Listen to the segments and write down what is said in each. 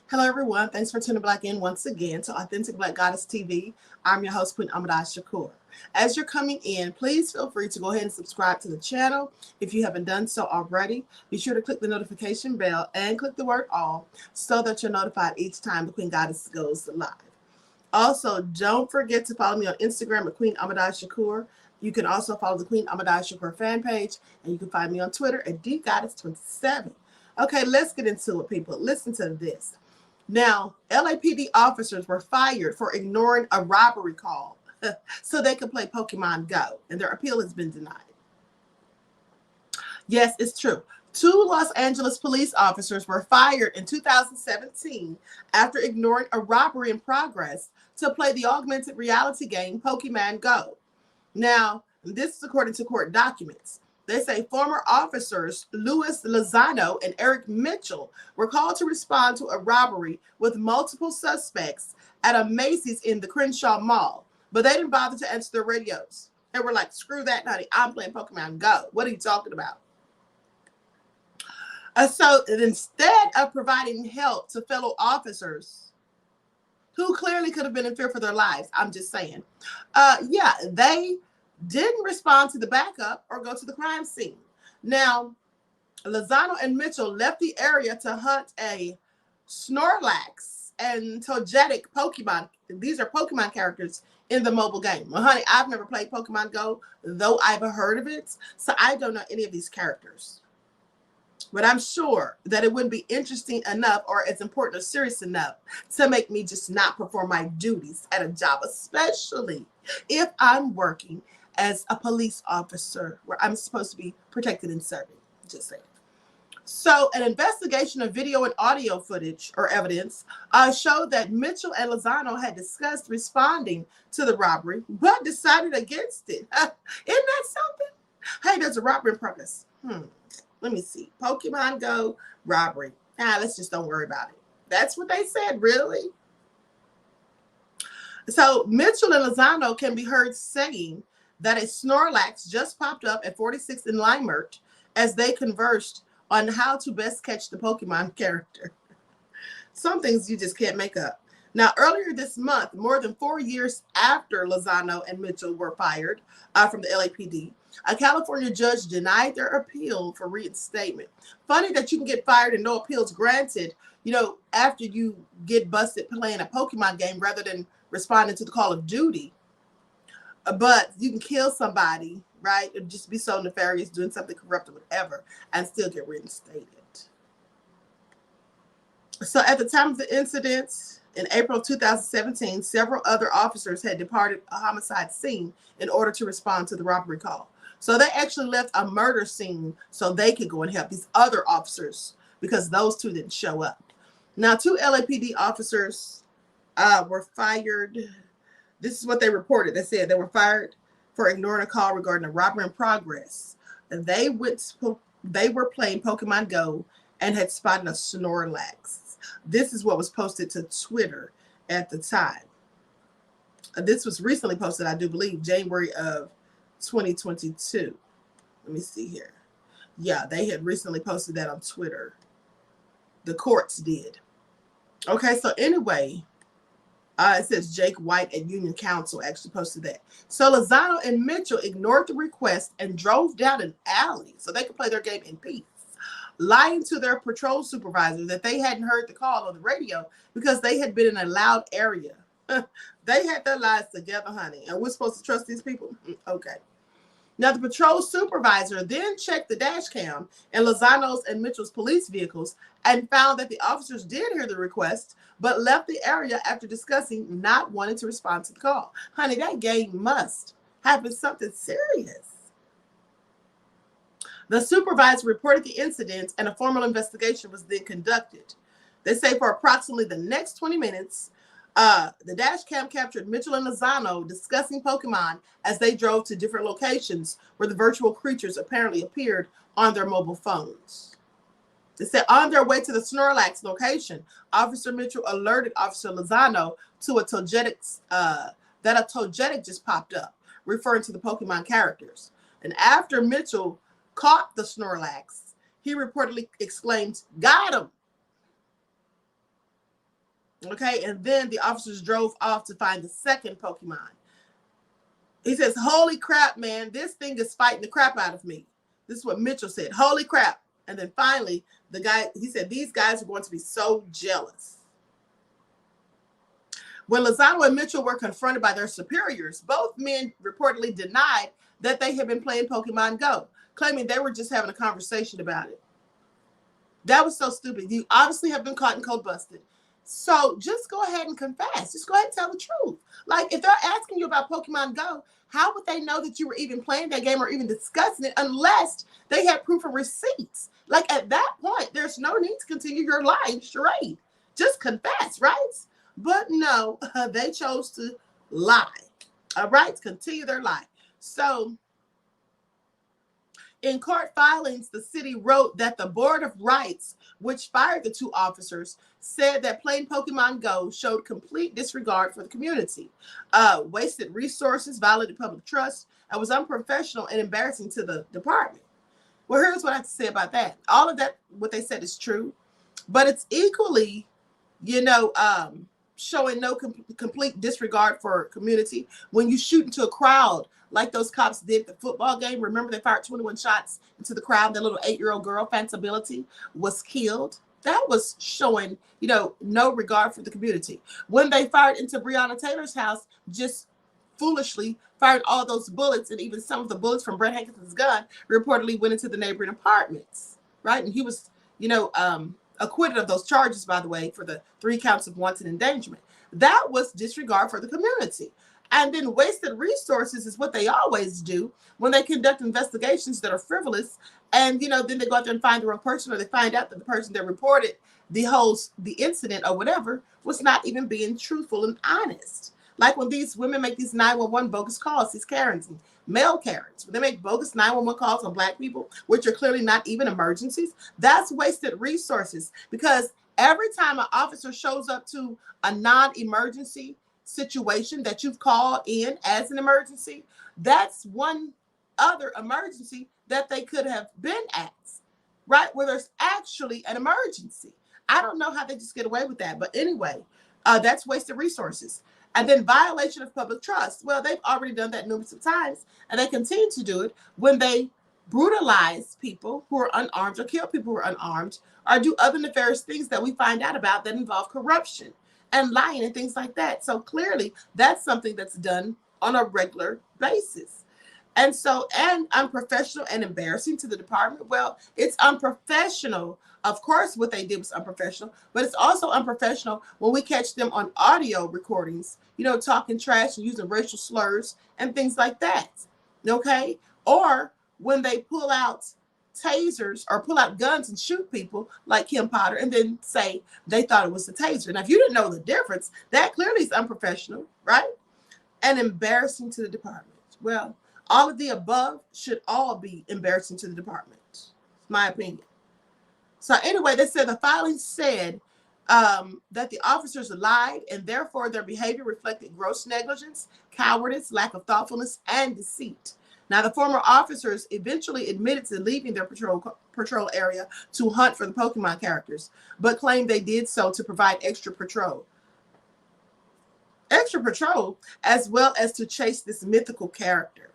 Hello, everyone. Thanks for tuning back in once again to Authentic Black Goddess TV. I'm your host, QueenAShakur. As you're coming in, please feel free to go ahead and subscribe to the channel. If you haven't done so already, be sure to click the notification bell and click the word all so that you're notified each time the Queen Goddess goes live. Also, don't forget to follow me on Instagram at QueenAShakur. You can also follow the QueenAShakur fan page, and you can find me on Twitter at DGoddess27. Okay, let's get into it, people. Listen to this. Now, LAPD officers were fired for ignoring a robbery call so they could play Pokemon Go, and their appeal has been denied. Yes, it's true. 2 Los Angeles police officers were fired in 2017 after ignoring a robbery in progress to play the augmented reality game Pokemon Go. Now, this is according to court documents. They say former officers Louis Lozano and Eric Mitchell were called to respond to a robbery with multiple suspects at a Macy's in the Crenshaw Mall, but they didn't bother to answer their radios. They were like, screw that, honey. I'm playing Pokemon Go. What are you talking about? So instead of providing help to fellow officers who clearly could have been in fear for their lives, I'm just saying, they didn't respond to the backup or go to the crime scene. Now, Lozano and Mitchell left the area to hunt a Snorlax and Togetic Pokemon. These are Pokemon characters in the mobile game. Well, honey, I've never played Pokemon Go, though I've heard of it, so I don't know any of these characters. But I'm sure that it wouldn't be interesting enough or as important or serious enough to make me just not perform my duties at a job, especially if I'm working as a police officer where I'm supposed to be protected and serving. Just saying. So an investigation of video and audio footage or evidence showed that Mitchell and Lozano had discussed responding to the robbery, but decided against it. Isn't that something? Hey, there's a robbery in progress. Let me see. Pokemon Go robbery. Let's just don't worry about it. That's what they said, really? So Mitchell and Lozano can be heard saying that a Snorlax just popped up at 46th and Limert as they conversed on how to best catch the Pokemon character. Some things you just can't make up. Now, earlier this month, more than 4 years after Lozano and Mitchell were fired from the LAPD, a California judge denied their appeal for reinstatement. Funny that you can get fired and no appeals granted, after you get busted playing a Pokemon game rather than responding to the call of duty. But you can kill somebody, right? And just be so nefarious, doing something corrupt or whatever, and still get reinstated. So at the time of the incident, in April 2017, several other officers had departed a homicide scene in order to respond to the robbery call. So they actually left a murder scene so they could go and help these other officers because those 2 didn't show up. Now, 2 LAPD officers were fired. This is what they reported. They said they were fired for ignoring a call regarding a robbery in progress. And they were playing Pokemon Go and had spotted a Snorlax. This is what was posted to Twitter at the time. This was recently posted, I do believe, January of 2022. Let me see here. Yeah, they had recently posted that on Twitter. The courts did. Okay, so anyway, it says Jake White at Union Council actually posted that. So Lozano and Mitchell ignored the request and drove down an alley so they could play their game in peace, lying to their patrol supervisor that they hadn't heard the call on the radio because they had been in a loud area. They had their lives together, honey. And we're supposed to trust these people? Okay. Now, the patrol supervisor then checked the dash cam in Lozano's and Mitchell's police vehicles and found that the officers did hear the request, but left the area after discussing not wanting to respond to the call. Honey, that game must have been something serious. The supervisor reported the incident and a formal investigation was then conducted. They say for approximately the next 20 minutes, the dash cam captured Mitchell and Lozano discussing Pokemon as they drove to different locations where the virtual creatures apparently appeared on their mobile phones. They said on their way to the Snorlax location, Officer Mitchell alerted Officer Lozano to a Togetic just popped up, referring to the Pokemon characters. And after Mitchell caught the Snorlax, he reportedly exclaimed, "Got him!" Okay, and then the officers drove off to find the second Pokemon. He says, holy crap, man, this thing is fighting the crap out of me. This is what Mitchell said. Holy crap. And then finally, the guy, he said, these guys are going to be so jealous. When Lozano and Mitchell were confronted by their superiors, both men reportedly denied that they had been playing Pokemon Go, claiming they were just having a conversation about it. That was so stupid. You obviously have been caught and cold busted. So just go ahead and confess. Just go ahead and tell the truth. Like, if they're asking you about Pokemon Go, how would they know that you were even playing that game or even discussing it unless they had proof of receipts? Like, at that point, there's no need to continue your lying charade. Just confess, right? But no, they chose to lie. All right, continue their lie. So in court filings, the city wrote that the Board of Rights, which fired the two officers, said that playing Pokemon Go showed complete disregard for the community, wasted resources, violated public trust, and was unprofessional and embarrassing to the department. Well, here's what I have to say about that. All of that, what they said is true, but it's equally, showing no complete disregard for community when you shoot into a crowd like those cops did the football game. Remember, they fired 21 shots into the crowd. The little 8-year-old girl, Fancibility, was killed. That was showing, no regard for the community. When they fired into Breonna Taylor's house, just foolishly fired all those bullets, and even some of the bullets from Brett Hankinson's gun reportedly went into the neighboring apartments, right? And he was, acquitted of those charges, by the way, for the 3 counts of wanton endangerment. That was disregard for the community. And then wasted resources is what they always do when they conduct investigations that are frivolous. And, then they go out there and find the wrong person, or they find out that the person that reported the incident or whatever was not even being truthful and honest. Like when these women make these 911 bogus calls, these Karens and male Karens, when they make bogus 911 calls on Black people, which are clearly not even emergencies, that's wasted resources, because every time an officer shows up to a non-emergency situation that you've called in as an emergency, that's one other emergency that they could have been at, right? Where there's actually an emergency. I don't know how they just get away with that. But anyway, that's wasted resources. And then violation of public trust. Well, they've already done that numerous of times, and they continue to do it when they brutalize people who are unarmed, or kill people who are unarmed, or do other nefarious things that we find out about that involve corruption and lying and things like that. So clearly that's something that's done on a regular basis. And unprofessional and embarrassing to the department. Well, it's unprofessional. Of course, what they did was unprofessional, but it's also unprofessional when we catch them on audio recordings, talking trash and using racial slurs and things like that. Okay. Or when they pull out tasers or pull out guns and shoot people like Kim Potter and then say they thought it was a taser. Now, if you didn't know the difference, that clearly is unprofessional, right? And embarrassing to the department. Well, all of the above should all be embarrassing to the department, my opinion. So anyway, they said the filing said that the officers lied, and therefore their behavior reflected gross negligence, cowardice, lack of thoughtfulness, and deceit. Now, the former officers eventually admitted to leaving their patrol area to hunt for the Pokemon characters, but claimed they did so to provide extra patrol, as well as to chase this mythical character.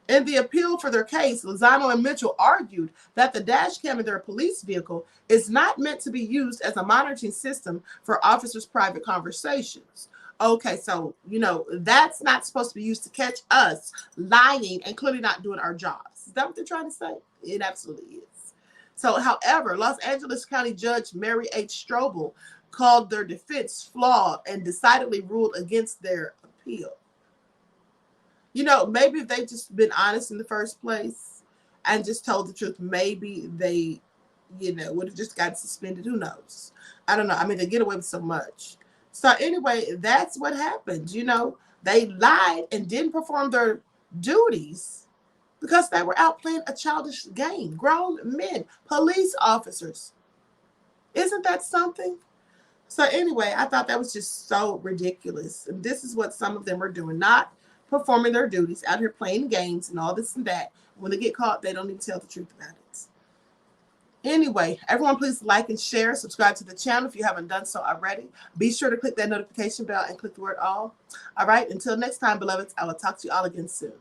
In the appeal for their case, Lozano and Mitchell argued that the dash cam in their police vehicle is not meant to be used as a monitoring system for officers' private conversations. Okay, so, that's not supposed to be used to catch us lying and clearly not doing our jobs. Is that what they're trying to say? It absolutely is. So, however, Los Angeles County Judge Mary H. Strobel called their defense flawed and decidedly ruled against their appeal. Maybe if they just been honest in the first place and just told the truth, maybe they, would have just gotten suspended. Who knows? I don't know. I mean, they get away with so much. So anyway, that's what happened. They lied and didn't perform their duties because they were out playing a childish game. Grown men, police officers. Isn't that something? So anyway, I thought that was just so ridiculous. And this is what some of them are doing, not performing their duties, out here playing games and all this and that. When they get caught, they don't even tell the truth about it. Anyway, everyone, please like and share. Subscribe to the channel if you haven't done so already. Be sure to click that notification bell and click the word all. All right, until next time, beloveds, I will talk to you all again soon.